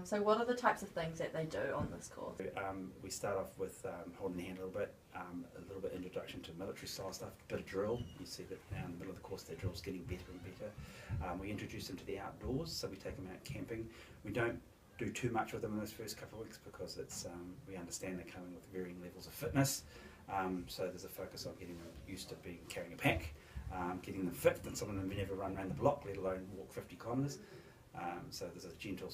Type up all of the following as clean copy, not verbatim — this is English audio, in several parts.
So what are the types of things that they do on this course? We start off with holding the hand a little bit introduction to military style stuff, a bit of drill. You see that now in the middle of the course their drill's getting better and better. We introduce them to the outdoors, so we take them out camping. We don't do too much with them in those first couple of weeks because we understand they're coming with varying levels of fitness. So there's a focus on getting them used to carrying a pack, getting them fit, and some of them never run around the block, let alone walk 50 kilometres. So there's a gentle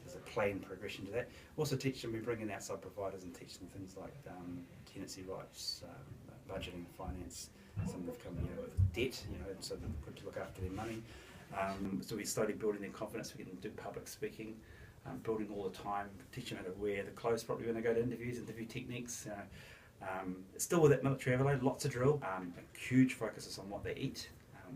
there's a planned progression to that. Also teach them, we bring in outside providers and teach them things like tenancy rights, budgeting, finance. Some of them come with debt, so they're good to look after their money. So we slowly building their confidence, we get them to do public speaking, building all the time, teaching them how to wear the clothes properly when they go to interviews, interview techniques. Still with that military overload, lots of drill. A huge focus is on what they eat.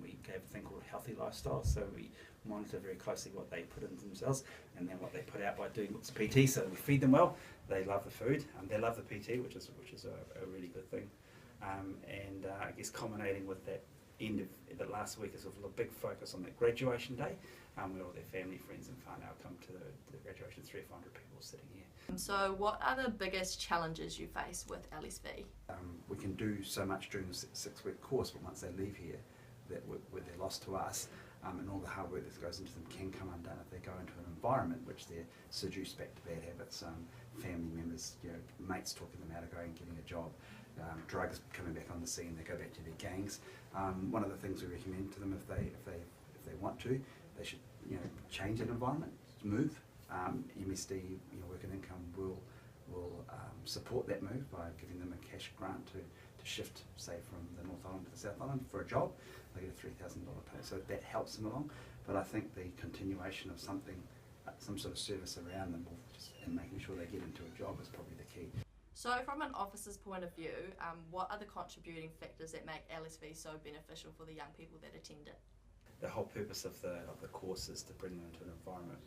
We have a thing called healthy lifestyle, so we monitor very closely what they put into themselves and then what they put out by doing lots of PT. So we feed them well. They love the food. They love the PT, which is a really good thing. I guess culminating with that end of the last week is a big focus on that graduation day, where all their family, friends, and whānau come to the graduation. 300 or 400 people sitting here. So what are the biggest challenges you face with LSV? We can do so much during the 6-week course, but once they leave here, where they're lost to us, and all the hard work that goes into them can come undone if they go into an environment which they're seduced back to bad habits, family members, mates talking them out of going and getting a job, drugs coming back on the scene, they go back to their gangs. One of the things we recommend to them if they want to, they should change that environment, move. MSD, Work and Income will support that move by giving them a cash grant to shift, say, from the North Island to the South Island for a job. They get a $3,000 pay, so that helps them along. But I think the continuation of some sort of service around them, and making sure they get into a job is probably the key. So from an officer's point of view, what are the contributing factors that make LSV so beneficial for the young people that attend it? The whole purpose of the course is to bring them into an environment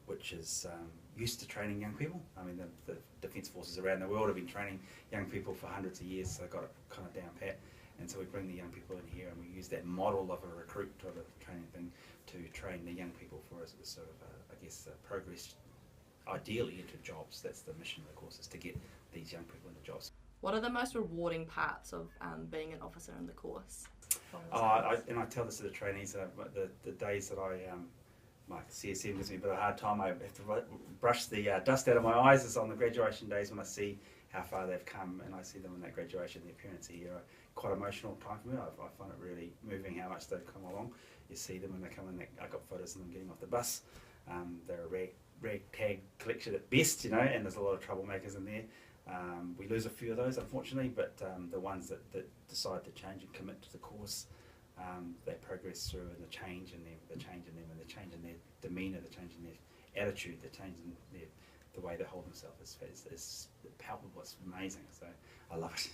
which is used to training young people. I mean, the Defence Forces around the world have been training young people for hundreds of years, so they've got it kind of down pat. And so we bring the young people in here and we use that model of a recruit type of training thing to train the young people for a sort of, progress, ideally into jobs. That's the mission of the course, is to get these young people into jobs. What are the most rewarding parts of being an officer in the course? I tell this to the trainees, the days that my CSM gives me a bit of a hard time, I have to brush the dust out of my eyes, is on the graduation days when I see how far they've come and I see them in that graduation, the appearance here. Quite emotional time for me. I find it really moving how much they've come along. You see them when they come in, I got photos of them getting off the bus. They're a ragtag collection at best, and there's a lot of troublemakers in there. We lose a few of those, unfortunately, but the ones that decide to change and commit to the course, they progress through, and the change in them, and the change in their demeanour, the change in their attitude, the change in the way they hold themselves is palpable. It's amazing. So I love it.